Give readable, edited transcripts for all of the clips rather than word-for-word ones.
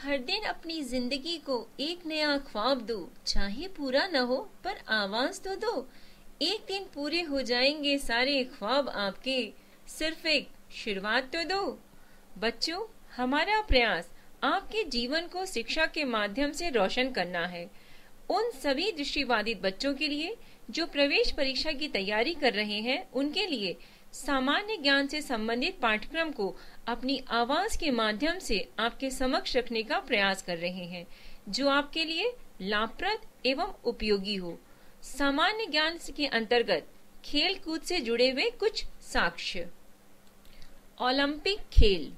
हर दिन अपनी जिंदगी को एक नया ख्वाब दो, चाहे पूरा न हो पर आवाज तो दो। एक दिन पूरे हो जाएंगे सारे ख्वाब आपके, सिर्फ एक शुरुआत तो दो। बच्चों, हमारा प्रयास आपके जीवन को शिक्षा के माध्यम से रोशन करना है। उन सभी दृष्टिबाधित बच्चों के लिए जो प्रवेश परीक्षा की तैयारी कर रहे हैं, उनके लिए सामान्य ज्ञान से संबंधित पाठ्यक्रम को अपनी आवाज के माध्यम से आपके समक्ष रखने का प्रयास कर रहे हैं, जो आपके लिए लाभप्रद एवं उपयोगी हो। सामान्य ज्ञान के अंतर्गत खेल कूद से जुड़े हुए कुछ साक्ष्य। ओलंपिक खेल।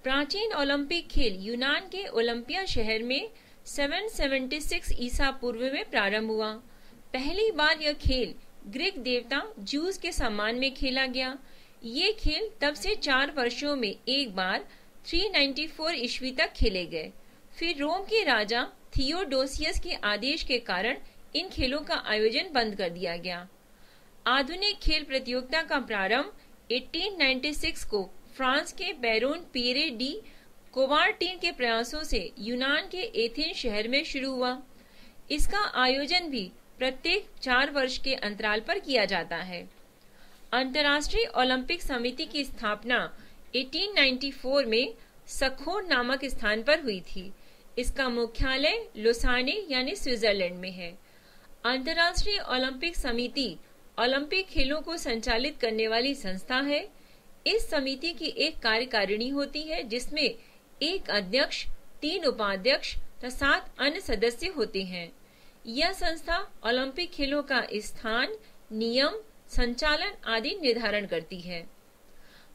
प्राचीन ओलंपिक खेल यूनान के ओलंपिया शहर में 776 ईसा पूर्व में प्रारंभ हुआ। पहली बार यह खेल ग्रीक देवता ज्यूस के सम्मान में खेला गया। ये खेल तब से 4 वर्षों में एक बार 394 ईस्वी तक खेले गए। फिर रोम के राजा थियोडोसियस के आदेश के कारण इन खेलों का आयोजन बंद कर दिया गया। आधुनिक खेल प्रतियोगिता का प्रारंभ 1896 को फ्रांस के बैरोन पियरे डी कोबार्टिन के प्रयासों से यूनान के एथेंस शहर में शुरू हुआ। इसका आयोजन भी प्रत्येक 4 वर्ष के अंतराल पर किया जाता है। अंतर्राष्ट्रीय ओलंपिक समिति की स्थापना 1894 में सखोन नामक स्थान पर हुई थी। इसका मुख्यालय लुसाने यानी स्विट्जरलैंड में है। अंतर्राष्ट्रीय ओलंपिक समिति ओलंपिक खेलों को संचालित करने वाली संस्था है। इस समिति की एक कार्यकारिणी होती है, जिसमें एक अध्यक्ष, 3 उपाध्यक्ष तथा 7 अन्य सदस्य होते हैं। यह संस्था ओलंपिक खेलों का स्थान, नियम, संचालन आदि निर्धारण करती है।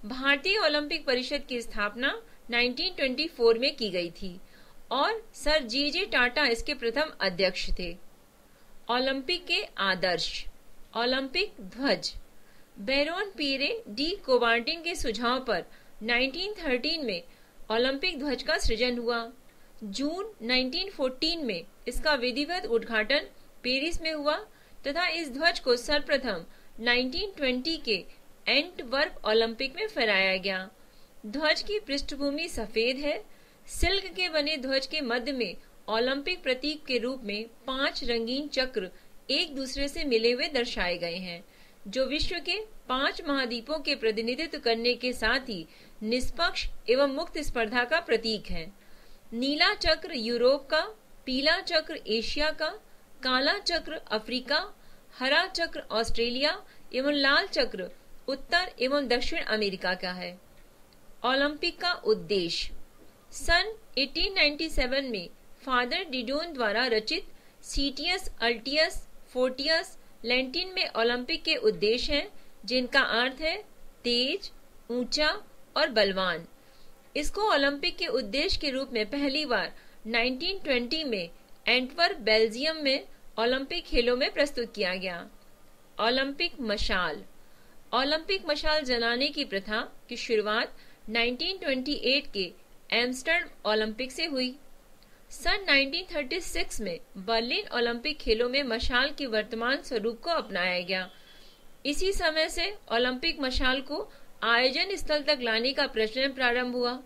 भारतीय ओलंपिक परिषद की स्थापना 1924 में की गई थी और सर जे टाटा इसके प्रथम अध्यक्ष थे। ओलंपिक के आदर्श। ओलंपिक ध्वज। बैरोन पियरे डी कोबार्टिन के सुझाव पर 1913 में ओलंपिक ध्वज का सृजन हुआ। जून 1914 में इसका विधिवत उद्घाटन पेरिस में हुआ तथा इस ध्वज को सर्वप्रथम 1920 के एंटवर्प ओलंपिक में फहराया गया। ध्वज की पृष्ठभूमि सफेद है। सिल्क के बने ध्वज के मध्य में ओलंपिक प्रतीक के रूप में 5 रंगीन चक्र एक दूसरे से मिले हुए दर्शाए गए हैं, जो विश्व के 5 महाद्वीपों के प्रतिनिधित्व करने के साथ ही निष्पक्ष एवं मुक्त स्पर्धा का प्रतीक है। नीला चक्र यूरोप का, पीला चक्र एशिया का, काला चक्र अफ्रीका, हरा चक्र ऑस्ट्रेलिया एवं लाल चक्र उत्तर एवं दक्षिण अमेरिका का है। ओलंपिक का उद्देश्य। सन 1897 में फादर डिडोन द्वारा रचित सीटियस अल्टियस फोर्टियस लैटिन में ओलंपिक के उद्देश्य हैं, जिनका अर्थ है तेज, ऊंचा और बलवान। इसको ओलंपिक के उद्देश्य के रूप में पहली बार 1920 में एंटवर्प बेल्जियम में ओलंपिक खेलों में प्रस्तुत किया गया। ओलंपिक मशाल। ओलंपिक मशाल जलाने की प्रथा की शुरुआत 1928 के एम्स्टर्डम ओलंपिक से हुई। सन 1936 में बर्लिन ओलंपिक खेलों में मशाल के वर्तमान स्वरूप को अपनाया गया। इसी समय से ओलंपिक मशाल को आयोजन स्थल तक लाने का प्रचलन प्रारंभ हुआ।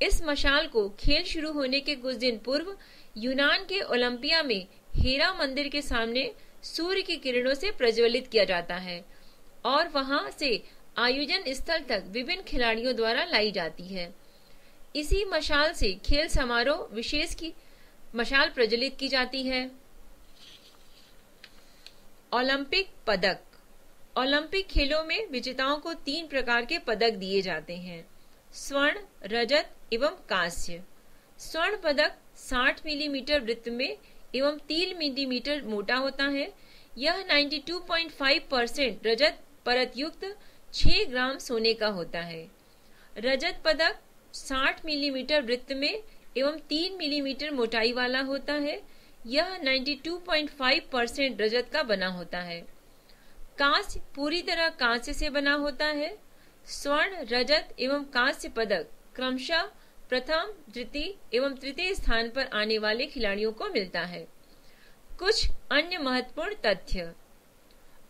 इस मशाल को खेल शुरू होने के कुछ दिन पूर्व यूनान के ओलंपिया में हेरा मंदिर के सामने सूर्य की किरणों से प्रज्वलित किया जाता है और वहां से आयोजन स्थल तक विभिन्न खिलाड़ियों द्वारा लाई जाती है। इसी मशाल से खेल समारोह विशेष की मशाल प्रज्वलित की जाती है। ओलंपिक पदक। ओलंपिक खेलों में विजेताओं को 3 प्रकार के पदक दिए जाते हैं: स्वर्ण, रजत एवं कांस्य। स्वर्ण पदक 60 मिलीमीटर वृत्त में एवं 3 मिलीमीटर मोटा होता है। यह 92.5% रजत परत युक्त 6 ग्राम सोने का होता है। रजत पदक 60 मिलीमीटर वृत्त में एवं 3 मिलीमीटर मोटाई वाला होता है। यह 92.5% रजत का बना होता है। कांस्य पूरी तरह कांस्य से बना होता है। स्वर्ण, रजत एवं कांस्य पदक क्रमशः प्रथम, द्वितीय एवं तृतीय स्थान पर आने वाले खिलाड़ियों को मिलता है। कुछ अन्य महत्वपूर्ण तथ्य।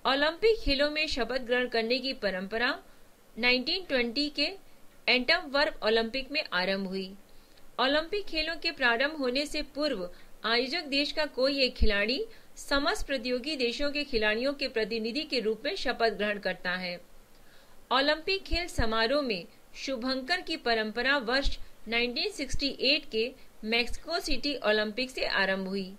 ओलंपिक खेलों में शपथ ग्रहण करने की परंपरा 1920 के एंटवर्प ओलंपिक में आरंभ हुई। ओलंपिक खेलों के प्रारंभ होने से पूर्व आयोजक देश का कोई एक खिलाड़ी समस्त प्रतियोगी देशों के खिलाड़ियों के प्रतिनिधि के रूप में शपथ ग्रहण करता है। ओलंपिक खेल समारोह में शुभंकर की परंपरा वर्ष 1968 के मैक्सिको सिटी ओलंपिक से आरंभ हुई।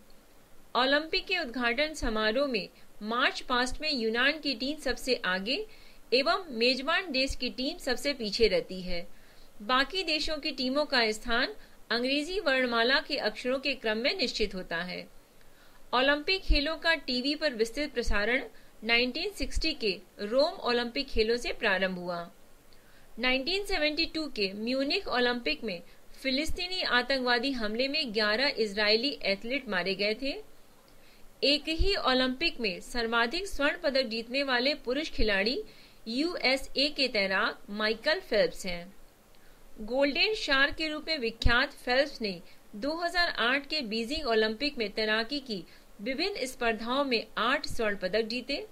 ओलंपिक के उद्घाटन समारोह में मार्च पास्ट में यूनान की टीम सबसे आगे एवं मेजबान देश की टीम सबसे पीछे रहती है। बाकी देशों की टीमों का स्थान अंग्रेजी वर्णमाला के अक्षरों के क्रम में निश्चित होता है। ओलंपिक खेलों का टीवी पर विस्तृत प्रसारण 1960 के रोम ओलंपिक खेलों से प्रारंभ हुआ। 1972 के म्यूनिख ओलंपिक में फिलिस्तीनी आतंकवादी हमले में 11 इजरायली एथलीट मारे गए थे। एक ही ओलंपिक में सर्वाधिक स्वर्ण पदक जीतने वाले पुरुष खिलाड़ी यूएसए के तैराक माइकल फेल्प्स हैं। गोल्डन शार्क के रूप में विख्यात फेल्प्स ने 2008 के बीजिंग ओलंपिक में तैराकी की विभिन्न स्पर्धाओं में 8 स्वर्ण पदक जीते।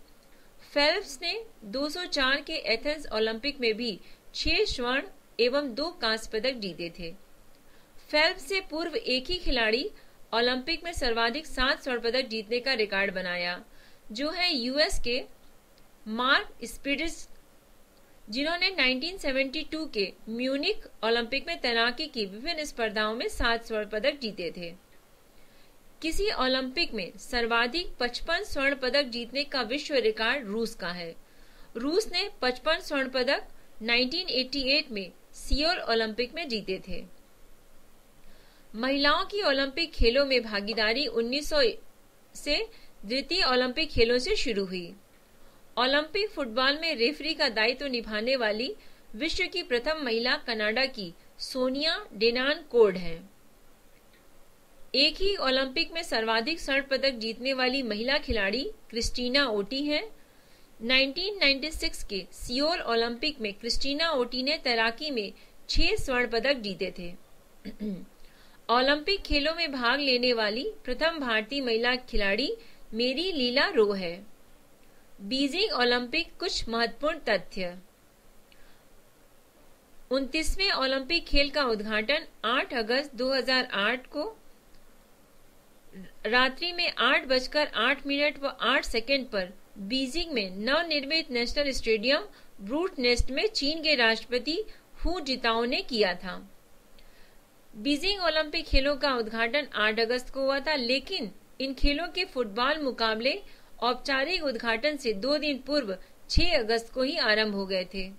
फेल्प्स ने 204 के एथेंस ओलंपिक में भी 6 स्वर्ण एवं 2 कांस्य पदक जीते थे। फेल्प्स से पूर्व एक ही खिलाड़ी ओलंपिक में सर्वाधिक 7 स्वर्ण पदक जीतने का रिकॉर्ड बनाया, जो है यूएस के मार्क स्पिरिट्स, जिन्होंने 1972 के म्यूनिख ओलंपिक में तैराकी की विभिन्न स्पर्धाओं में 7 स्वर्ण पदक जीते थे। किसी ओलंपिक में सर्वाधिक 55 स्वर्ण पदक जीतने का विश्व रिकॉर्ड रूस का है। रूस ने 55 स्वर्ण पदक 1988 में सियोल ओलंपिक में जीते थे। महिलाओं की ओलंपिक खेलों में भागीदारी 1900 से द्वितीय ओलंपिक खेलों से शुरू हुई। ओलंपिक फुटबॉल में रेफरी का दायित्व निभाने वाली विश्व की प्रथम महिला कनाडा की सोनिया डेनान-कोर्ड हैं। एक ही ओलंपिक में सर्वाधिक स्वर्ण पदक जीतने वाली महिला खिलाड़ी क्रिस्टीना ओटी हैं। 1996 के सियोल ओलंपिक में क्रिस्टीना ओटी ने तैराकी में 6 स्वर्ण पदक जीते थे। ओलंपिक खेलों में भाग लेने वाली प्रथम भारतीय महिला खिलाड़ी मेरी लीला रो है। बीजिंग ओलंपिक कुछ महत्वपूर्ण तथ्य। 29वें ओलंपिक खेल का उद्घाटन 8 अगस्त 2008 को रात्रि में 8:08 व 8 सेकंड पर बीजिंग में नवनिर्मित नेशनल स्टेडियम ब्रूट नेस्ट में चीन के राष्ट्रपति हू जिताओ ने किया था। बीजिंग ओलंपिक खेलों का उद्घाटन 8 अगस्त को हुआ था, लेकिन इन खेलों के फुटबॉल मुकाबले औपचारिक उद्घाटन से 2 दिन पूर्व 6 अगस्त को ही आरंभ हो गए थे।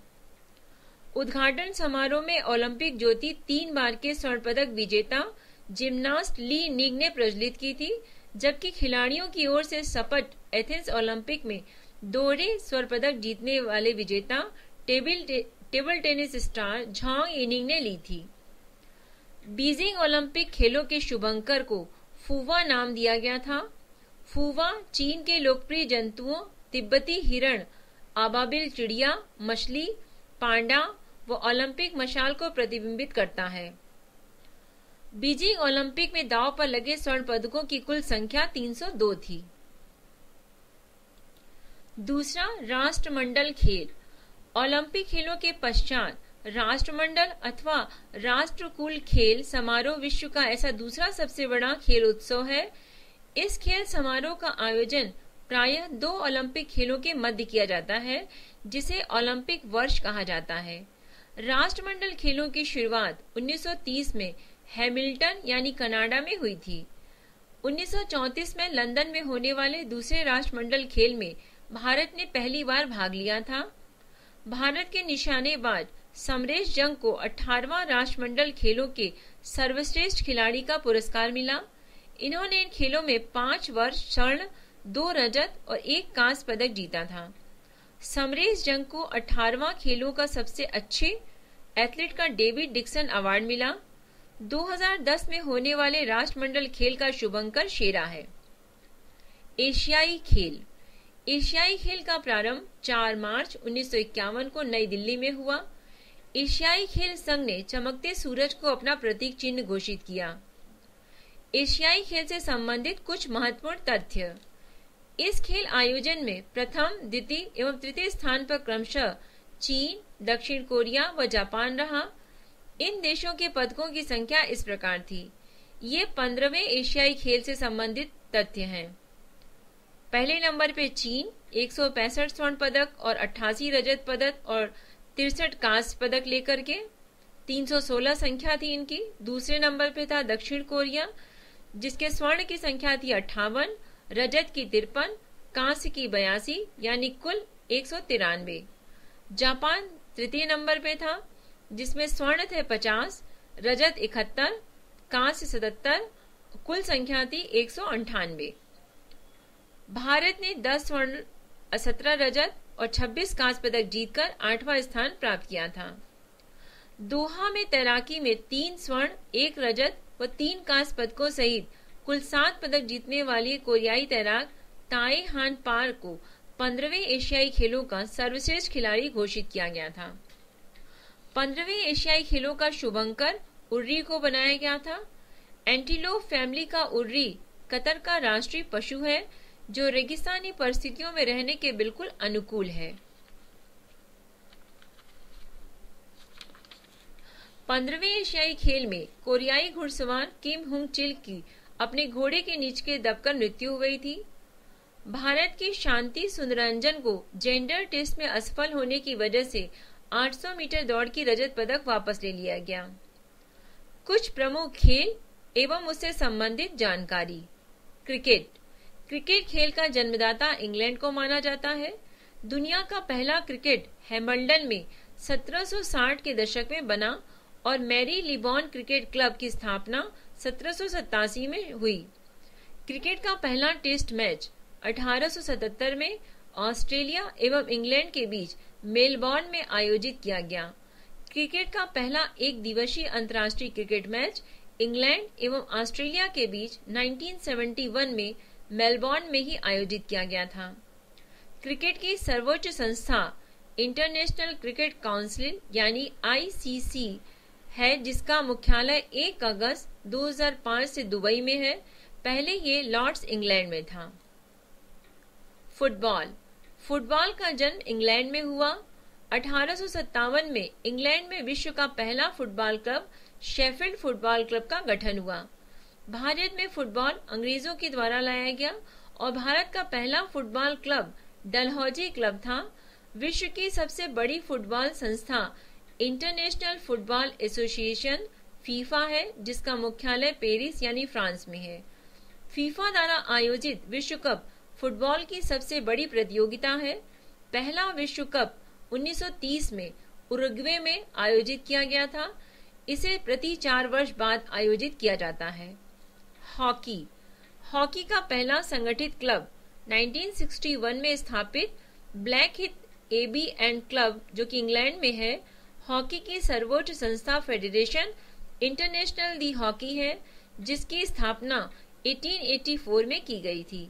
उद्घाटन समारोह में ओलंपिक ज्योति 3 बार के स्वर्ण पदक विजेता जिमनास्ट ली निग ने प्रज्वलित की थी, जबकि खिलाड़ियों की ओर से शपथ एथेंस ओलंपिक में दोहरे स्वर्ण पदक जीतने वाले विजेता table tennis star Zhang Yining ने ली थी। बीजिंग ओलंपिक खेलों के शुभंकर को फूवा नाम दिया गया था। फूवा चीन के लोकप्रिय जंतुओं तिब्बती हिरण, आबाबिल चिड़िया, मछली, पांडा व ओलंपिक मशाल को प्रतिबिंबित करता है। बीजिंग ओलंपिक में दांव पर लगे स्वर्ण पदकों की कुल संख्या 302 थी। दूसरा, राष्ट्रमंडल खेल। ओलंपिक खेलों के पश्चात राष्ट्रमंडल अथवा राष्ट्रकुल खेल समारोह विश्व का ऐसा दूसरा सबसे बड़ा खेल उत्सव है। इस खेल समारोह का आयोजन प्रायः 2 ओलंपिक खेलों के मध्य किया जाता है, जिसे ओलंपिक वर्ष कहा जाता है। राष्ट्रमंडल खेलों की शुरुआत 1930 में हैमिल्टन यानी कनाडा में हुई थी। 1934 में लंदन में होने वाले दूसरे राष्ट्रमंडल खेल में भारत ने पहली बार भाग लिया था। भारत के निशानेबाज समरेश जंग को 18वां राष्ट्रमंडल खेलों के सर्वश्रेष्ठ खिलाड़ी का पुरस्कार मिला। इन्होंने इन खेलों में 5 वर्ष स्वर्ण, 2 रजत और 1 कांस्य पदक जीता था। समरेश जंग को 18वां खेलों का सबसे अच्छे एथलीट का डेविड डिक्सन अवार्ड मिला। 2010 में होने वाले राष्ट्रमंडल खेल का शुभंकर शेरा है। एशियाई खेल। एशियाई खेल का प्रारंभ 4 मार्च 1951 को नई दिल्ली में हुआ। एशियाई खेल संघ ने चमकते सूरज को अपना प्रतीक चिन्ह घोषित किया। एशियाई खेल से संबंधित कुछ महत्वपूर्ण तथ्य। इस खेल आयोजन में प्रथम, द्वितीय एवं तृतीय स्थान पर क्रमशः चीन, दक्षिण कोरिया व जापान रहा। इन देशो65 के पदकों की संख्या इस प्रकार थी। ये 15वें एशियाई खेल से संबंधित तथ्य हैं। पहले नंबर पे चीन 165 स्वर्ण पदक और 88 रजत पदक और 63 कांस्य पदक लेकर के 316 संख्या थी इनकी। दूसरे नंबर पे था दक्षिण कोरिया, जिसके स्वर्ण की संख्या थी 58, रजत की 53, कांस्य की 82, यानी कुल 193। जापान तृतीय नंबर पे था, जिसमें स्वर्ण थे 50, रजत 71, कांस्य 77, कुल संख्या थी 198। भारत ने 10 स्वर्ण, 17 रजत और 26 कांस्य पदक जीतकर 8वां स्थान प्राप्त किया था। दोहा में तैराकी में 3 स्वर्ण, 1 रजत व 3 कांस्य पदकों सहित कुल 7 पदक जीतने वाली कोरियाई तैराक ताए हान पार को 15वें एशियाई खेलों का सर्वश्रेष्ठ खिलाड़ी घोषित किया गया था। 15वें एशियाई खेलों का शुभंकर उर्री को बनाया गया था। एंटीलोप फैमिली का उर्री कतर का राष्ट्रीय पशु है, जो रेगिस्तानी परिस्थितियों में रहने के बिल्कुल अनुकूल है। 15वें एशियाई खेल में कोरियाई घुड़सवार किम हुंग चिल की अपने घोड़े के नीचे दबकर मृत्यु हो गई थी। भारत की शांति सुंदरंजन को जेंडर टेस्ट में असफल होने की वजह से 800 मीटर दौड़ की रजत पदक वापस ले लिया गया। कुछ प्रमुख खेल एवं उससे संबंधित जानकारी। क्रिकेट खेल का जन्मदाता इंग्लैंड को माना जाता है। दुनिया का पहला क्रिकेट हैम्बल्डन में 1760 के दशक में बना और मैरी लिबॉन क्रिकेट क्लब की स्थापना 1787 में हुई। क्रिकेट का पहला टेस्ट मैच 1877 में ऑस्ट्रेलिया एवं इंग्लैंड के बीच मेलबॉर्न में आयोजित किया गया। क्रिकेट का पहला एक दिवसीय अंतर्राष्ट्रीय क्रिकेट मैच इंग्लैंड एवं ऑस्ट्रेलिया के बीच 1971 में मेलबॉर्न में ही आयोजित किया गया था। क्रिकेट की सर्वोच्च संस्था इंटरनेशनल क्रिकेट काउंसिल यानी ICC है, जिसका मुख्यालय 1 अगस्त 2005 से दुबई में है। पहले ये लॉर्ड्स इंग्लैंड में था। फुटबॉल का जन्म इंग्लैंड में हुआ। 1857 में इंग्लैंड में विश्व का पहला football club Sheffield football club का गठन हुआ। भारत में फुटबॉल अंग्रेजों के द्वारा लाया गया और भारत का पहला फुटबॉल क्लब डलहौजी क्लब था। विश्व की सबसे बड़ी फुटबॉल संस्था इंटरनेशनल फुटबॉल एसोसिएशन फीफा है, जिसका मुख्यालय पेरिस यानी फ्रांस में है। फीफा द्वारा आयोजित विश्व कप फुटबॉल की सबसे बड़ी प्रतियोगिता है। पहला विश्व कप 1930 में उरुग्वे में आयोजित किया गया था। इसे प्रति 4 वर्ष बाद आयोजित किया जाता है। हॉकी का पहला संगठित क्लब 1961 में स्थापित ब्लैक हिथ AB एंड क्लब, जो कि इंग्लैंड में है। हॉकी की सर्वोच्च संस्था फेडरेशन इंटरनेशनल दी हॉकी है, जिसकी स्थापना 1884 में की गई थी।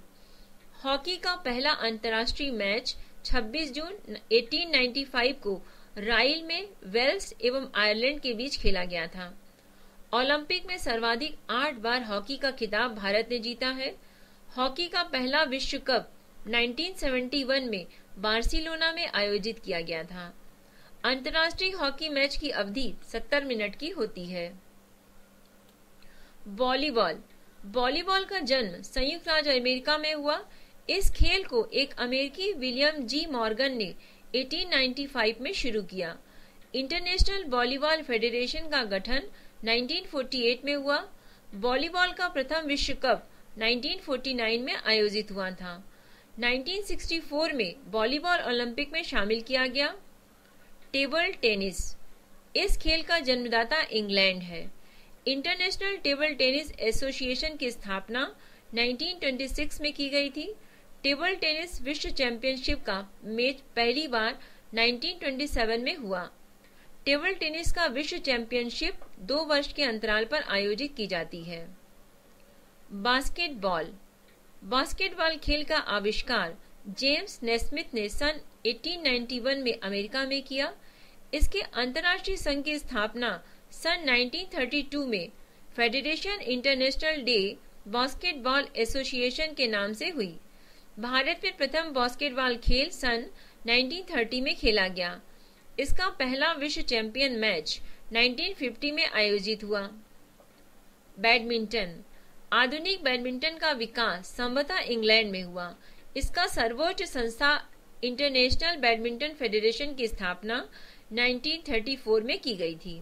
हॉकी का पहला अंतर्राष्ट्रीय मैच 26 जून 1895 को राइल में वेल्स एवं आयरलैंड के बीच खेला गया था। ओलंपिक में सर्वाधिक 8 बार हॉकी का खिताब भारत ने जीता है। हॉकी का पहला विश्व कप 1971 में बार्सिलोना में आयोजित किया गया था। अंतर्राष्ट्रीय हॉकी मैच की अवधि 70 मिनट की होती है। वॉलीबॉल का जन्म संयुक्त राज्य अमेरिका में हुआ। इस खेल को एक अमेरिकी विलियम जी मॉर्गन ने 1895 में शुरू किया। इंटरनेशनल वॉलीबॉल फेडरेशन का गठन 1948 में हुआ। वॉलीबॉल का प्रथम विश्व कप 1949 में आयोजित हुआ था। 1964 में वॉलीबॉल ओलंपिक में शामिल किया गया। टेबल टेनिस, इस खेल का जन्मदाता इंग्लैंड है। इंटरनेशनल टेबल टेनिस एसोसिएशन की स्थापना 1926 में की गई थी। टेबल टेनिस विश्व चैंपियनशिप का मैच पहली बार 1927 में हुआ। टेबल टेनिस का विश्व चैंपियनशिप 2 वर्ष के अंतराल पर आयोजित की जाती है। बास्केटबॉल खेल का आविष्कार जेम्स नेस्मिथ ने सन 1891 में अमेरिका में किया। इसके अंतर्राष्ट्रीय संघ की स्थापना सन 1932 में federation international day basketball association के नाम से हुई। भारत में प्रथम बास्केटबॉल खेल सन 1930 में खेला गया। इसका पहला विश्व चैंपियन मैच 1950 में आयोजित हुआ। बैडमिंटन। आधुनिक बैडमिंटन का विकास संभवतः इंग्लैंड में हुआ। इसका सर्वोच्च संस्था इंटरनेशनल बैडमिंटन फेडरेशन की स्थापना 1934 में की गई थी।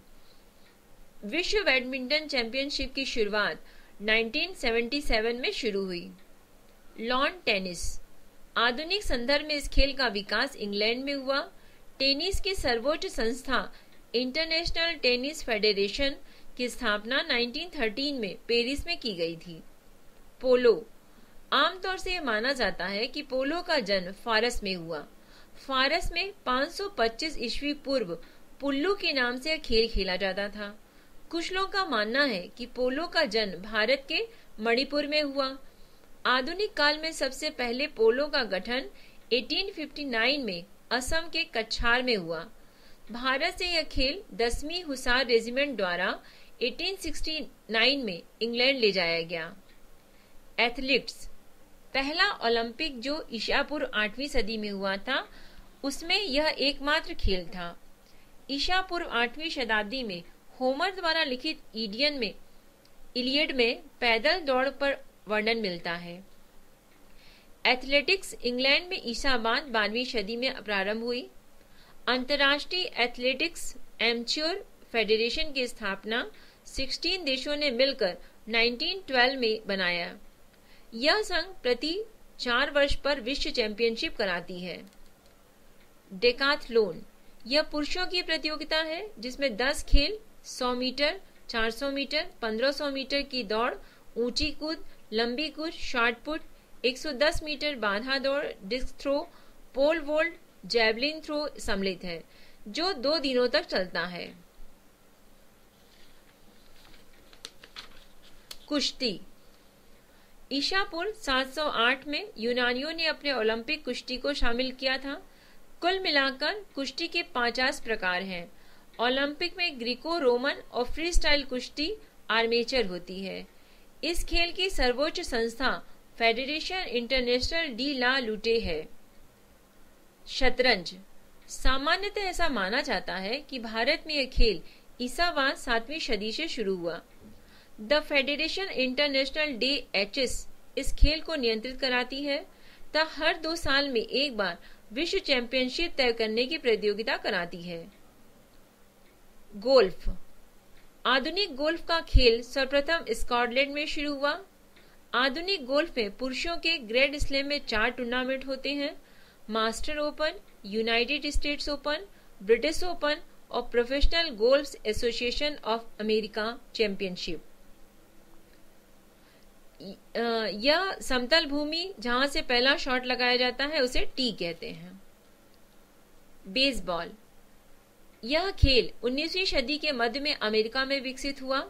विश्व बैडमिंटन चैंपियनशिप की शुरुआत 1977 में शुरू हुई। Lawn tennis. आधुनिक संदर्भ में इस खेल का विकास इंग्लैंड में हुआ। टेनिस की सर्वोच्च संस्था इंटरनेशनल टेनिस फेडरेशन की स्थापना 1913 में पेरिस में की गई थी। पोलो। आमतौर से यह माना जाता है कि पोलो का जन्म फारस में हुआ। फारस में 525 ईस्वी पूर्व पुल्लू के नाम से यह खेल खेला जाता था। कुछ लोगों का मानना है कि पोलो का जन्म भारत के मणिपुर में हुआ। आधुनिक काल में सबसे पहले पोलो का गठन 1859 में असम के कछार में हुआ। भारत से यह खेल 10वीं हुसार रेजिमेंट द्वारा 1869 में इंग्लैंड ले जाया गया। एथलीट्स। पहला ओलंपिक जो ईसा पूर्व 8वीं सदी में हुआ था, उसमें यह एकमात्र खेल था। ईसा पूर्व 8वीं शताब्दी में होमर द्वारा लिखित इलियड में पैदल दौड़ पर वर्णन मिलता है। एथलेटिक्स इंग्लैंड में ईसा बाद 12वीं सदी में प्रारंभ हुई। अंतर्राष्ट्रीय एथलेटिक्स एमेच्योर फेडरेशन की स्थापना 16 देशों ने मिलकर 1912 में बनाया। यह संघ प्रति 4 वर्ष पर विश्व चैंपियनशिप कराती है। डेकाथलॉन। यह पुरुषों की प्रतियोगिता है जिसमें 10 खेल 100 मीटर, 400 मीटर, 1500 मीटर की दौड़, ऊंची कूद, लंबी कूद, शॉट पुट, 110 मीटर बाधा दौड़, डिस्क थ्रो, पोल वोल्ट, जैवलिन थ्रो सम्मिलित है, जो 2 दिनों तक चलता है। कुश्ती। ईसा पूर्व 708 में यूनानियों ने अपने ओलंपिक कुश्ती को शामिल किया था। कुल मिलाकर कुश्ती के 50 प्रकार हैं। ओलंपिक में ग्रीको रोमन और फ्री स्टाइल कुश्ती आर्मेचर होती है। इस खेल की सर्वोच्च संस्था फेडरेशन इंटरनेशनल डी ला लुटे है। शतरंज। सामान्यतः ऐसा माना जाता है कि भारत में यह खेल ईसा बाद 7वीं सदी से शुरू हुआ। The federation international day HS इस खेल को नियंत्रित कराती है तथा हर 2 साल में एक बार विश्व चैंपियनशिप तय करने की प्रतियोगिता कराती है। गोल्फ। आधुनिक गोल्फ का खेल सर्वप्रथम स्कॉटलैंड में शुरू हुआ। आधुनिक गोल्फ में पुरुषों के ग्रैंड स्लैम में 4 टूर्नामेंट होते हैं: master open, United States open, British open और professional golf association of America championship. यह समतल भूमि जहां से पहला शॉट लगाया जाता है उसे टी कहते हैं। बेसबॉल। यह खेल 19वीं सदी के मध्य में अमेरिका में विकसित हुआ।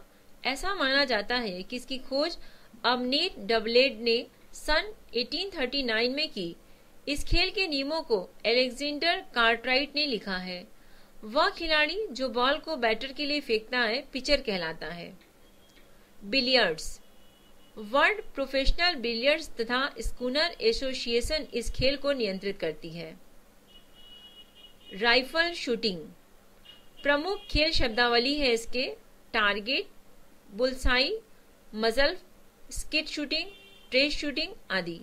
ऐसा माना जाता है कि इसकी खोज अबनेट डवलेड ने सन 1839 में की। इस खेल के नियमों को अलेक्जेंडर कार्टराइट ने लिखा है। वह खिलाड़ी जो बॉल को बैटर के लिए फेंकता है पिचर कहलाता है। बिलियर्ड्स। वर्ल्ड प्रोफेशनल बिलियर्ड्स तथा स्कूनर एसोसिएशन इस खेल को नियंत्रित करती है। Rifle shooting. प्रमुख खेल शब्दावली है इसके: टारगेट, बुलसाई, मजल, स्किट शूटिंग, ट्रेस शूटिंग आदि।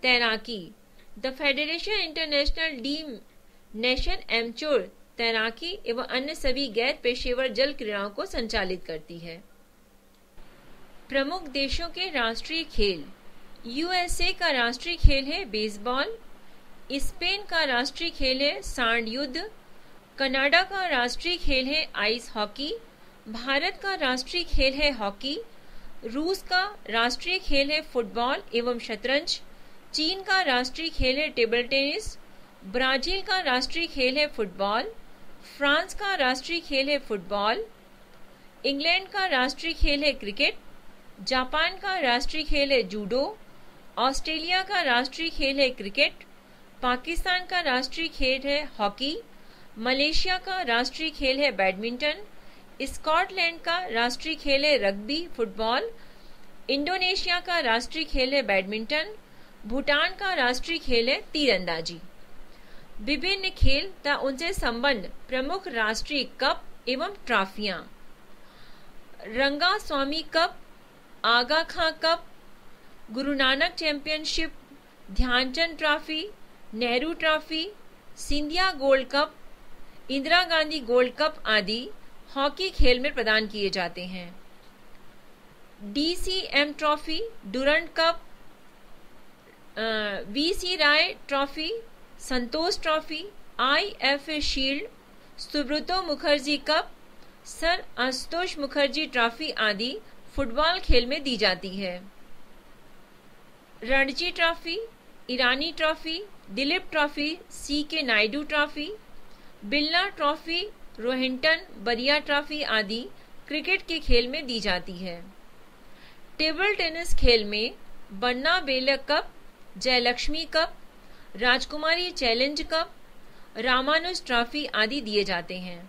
तैराकी। The federation international D nation amateur तैराकी एवं अन्य सभी गैर पेशेवर जल क्रीड़ाओं को संचालित करती है। प्रमुख देशों के राष्ट्रीय खेल। यूएसए का राष्ट्रीय खेल है बेसबॉल। स्पेन का राष्ट्रीय खेल है सांड युद्ध। कनाडा का राष्ट्रीय खेल है आइस हॉकी। भारत का राष्ट्रीय खेल है हॉकी। रूस का राष्ट्रीय खेल है फुटबॉल एवं शतरंज। चीन का राष्ट्रीय खेल है टेबल टेनिस। ब्राजील का राष्ट्रीय खेल है फुटबॉल। फ्रांस का राष्ट्रीय खेल है फुटबॉल। इंग्लैंड का राष्ट्रीय खेल है क्रिकेट। जापान का राष्ट्रीय खेल है जूडो। ऑस्ट्रेलिया का राष्ट्रीय खेल है क्रिकेट। पाकिस्तान का राष्ट्रीय खेल है हॉकी। मलेशिया का राष्ट्रीय खेल है बैडमिंटन। स्कॉटलैंड का राष्ट्रीय खेल है रग्बी फुटबॉल। इंडोनेशिया का राष्ट्रीय खेल है बैडमिंटन। भूटान का राष्ट्रीय खेल है तीरंदाजी। विभिन्न खेल तथा उनसे संबंध प्रमुख राष्ट्रीय कप, एवं ट्रॉफियां: रंगा स्वामी कप, आगा Khan cup, Guru Nanak championship, Dhyanchand trophy, Nehru trophy, Scindia gold cup, Indira Gandhi gold cup आदि हॉकी खेल में प्रदान किए जाते हैं। DCM trophy, Durand cup, VC Roy trophy, Santosh trophy, IFA shield, Subroto Mukherjee cup, sir Ashutosh Mukherjee trophy आदि फुटबॉल खेल में दी जाती है। Ranji trophy, Irani trophy, Duleep trophy, CK Naidu trophy, Birla trophy, Rohinton Baria trophy आदि क्रिकेट के खेल में दी जाती है। टेबल टेनिस खेल में Barna Bellack cup, Jayalakshmi cup, Rajkumari challenge cup, Ramanuja trophy आदि दिए जाते हैं।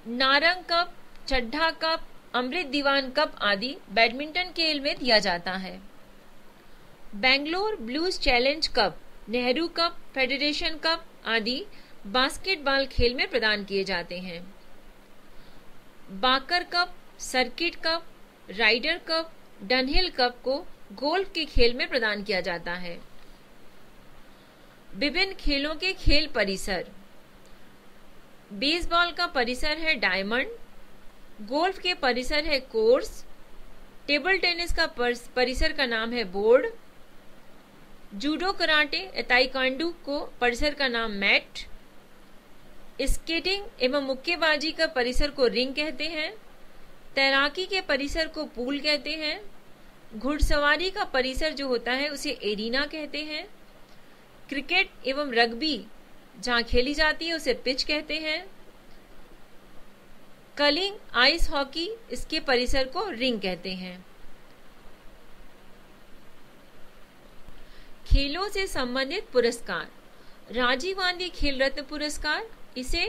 Narang cup, Chadha cup, Amrit Diwan cup आदि बैडमिंटन खेल में दिया जाता है। Bangalore blues challenge cup, Nehru cup, federation cup आदि बास्केटबॉल खेल में प्रदान किए जाते हैं। Baker cup, circuit cup, Ryder cup, Dunhill cup को गोल्फ के खेल में प्रदान किया जाता है। विभिन्न खेलों के खेल परिसर: बेसबॉल का परिसर है डायमंड, गोल्फ के परिसर है कोर्स, टेबल टेनिस का परिसर का नाम है बोर्ड, जूडो कराटे ताइक्वांडो को परिसर का नाम मैट, स्केटिंग एवं मुक्केबाजी का परिसर को रिंग कहते हैं, तैराकी के परिसर को पूल कहते हैं, घुड़सवारी का परिसर जो होता है उसे एरिना कहते हैं, क्रिकेट एवं रग्बी जहां खेली जाती है उसे पिच कहते हैं, कलिंग आइस हॉकी इसके परिसर को रिंग कहते हैं। खेलों से संबंधित पुरस्कार: राजीव गांधी खेल रत्न पुरस्कार, इसे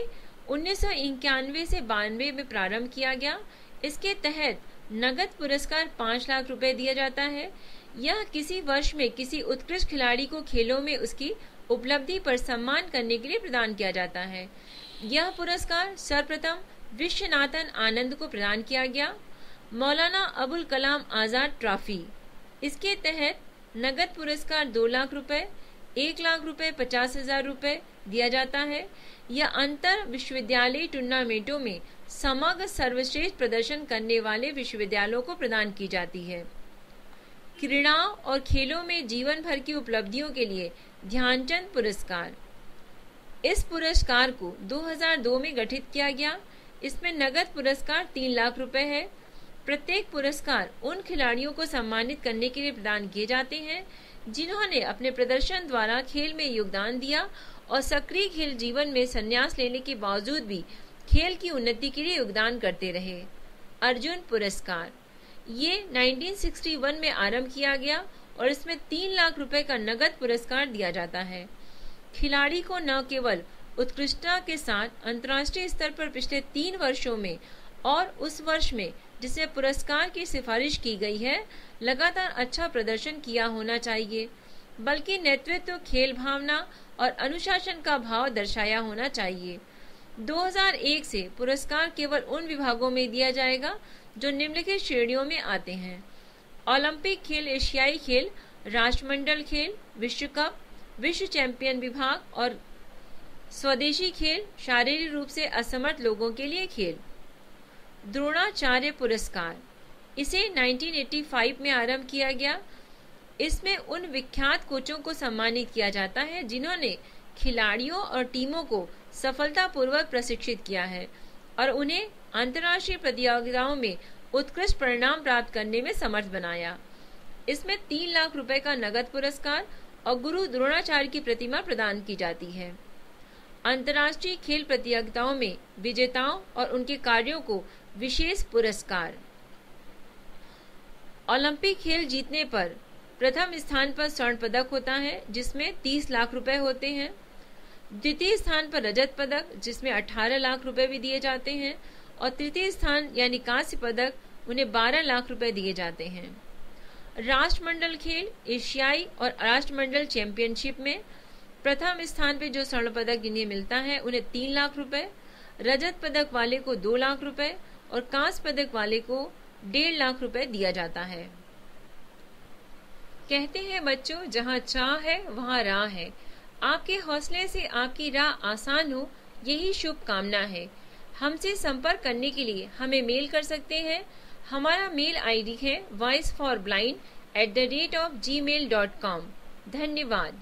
1991 से 92 में प्रारंभ किया गया। इसके तहत नगद पुरस्कार 5 लाख रुपए दिया जाता है। यह किसी वर्ष में किसी उत्कृष्ट खिलाड़ी को खेलों में उसकी उपलब्धि पर सम्मान करने के लिए प्रदान किया जाता है। यह पुरस्कार सर्वप्रथम विश्वनाथन आनंद को प्रदान किया गया। मौलाना अबुल कलाम आजाद ट्रॉफी, इसके तहत नगद पुरस्कार 2 लाख रुपए, 1 लाख रुपए, 50,000 रुपए दिया जाता है। यह अंतर विश्वविद्यालयी टूर्नामेंटों में समग्र सर्वश्रेष्ठ प्रदर्शन करने वाले विश्वविद्यालयों को प्रदान की जाती है। क्रीड़ाओं और खेलों में जीवन भर की उपलब्धियों के लिए ध्यानचंद पुरस्कार, इस पुरस्कार को 2002 में गठित किया गया। इसमें नगद पुरस्कार 3 लाख रुपए है। प्रत्येक पुरस्कार उन खिलाड़ियों को सम्मानित करने के लिए प्रदान किए जाते हैं जिन्होंने अपने प्रदर्शन द्वारा खेल में योगदान दिया और सक्रिय खेल जीवन में संन्यास लेने के बावजूद भी खेल की उन्नति के लिए योगदान करते रहे। अर्जुन पुरस्कार, ये 1961 में आरंभ किया गया और इसमें 3 लाख रुपए का नगद पुरस्कार दिया जाता है। खिलाड़ी को न केवल उत्कृष्टता के साथ अंतर्राष्ट्रीय स्तर पर पिछले 3 वर्षों में और उस वर्ष में जिसमें पुरस्कार की सिफारिश की गई है लगातार अच्छा प्रदर्शन किया होना चाहिए, बल्कि नेतृत्व, खेल भावना और अनुशासन का भाव दर्शाया होना चाहिए। 2001 से पुरस्कार केवल उन विभागों में दिया जाएगा जो निम्नलिखित श्रेणियों में आते हैं: ओलंपिक खेल, एशियाई खेल, राष्ट्रमंडल खेल, विश्व कप, विश्व चैंपियन विभाग और स्वदेशी खेल, शारीरिक रूप से असमर्थ लोगों के लिए खेल। द्रोणाचार्य पुरस्कार, इसे 1985 में आरंभ किया गया। इसमें उन विख्यात कोचों को सम्मानित किया जाता है जिन्होंने खिलाड़ियों और टीमों को सफलतापूर्वक प्रशिक्षित किया है और उन्हें अंतर्राष्ट्रीय प्रतियोगिताओं में उत्कृष्ट परिणाम प्राप्त करने में समर्थ बनाया। इसमें 3 लाख रुपए का नगद पुरस्कार और गुरु द्रोणाचार्य की प्रतिमा प्रदान की जाती है। अंतर्राष्ट्रीय खेल प्रतियोगिताओं में विजेताओं और उनके कार्यों को विशेष पुरस्कार। ओलंपिक खेल जीतने पर प्रथम स्थान पर स्वर्ण पदक होता है जिसमें 30 लाख रुपए होते हैं। द्वितीय स्थान पर रजत पदक जिसमें 18 लाख रुपए भी दिए जाते हैं और तृतीय स्थान यानी कांस्य पदक उन्हें 12 लाख रुपए दिए जाते हैं। राष्ट्रमंडल खेल, एशियाई और राष्ट्रमंडल चैंपियनशिप में प्रथम स्थान पर जो स्वर्ण पदक जिन्हें मिलता है उन्हें 3 लाख रुपए, रजत पदक वाले को 2 लाख रुपए और कांस्य पदक वाले को 1.5 लाख रुपए दिया जाता है। कहते हैं बच्चों, जहाँ चाह है वहाँ राह है। आपके हौसले से आपकी राह आसान हो, यही शुभ कामना है। हमसे संपर्क करने के लिए हमें मेल कर सकते हैं। हमारा मेल आईडी है voiceforblind@gmail.com। धन्यवाद।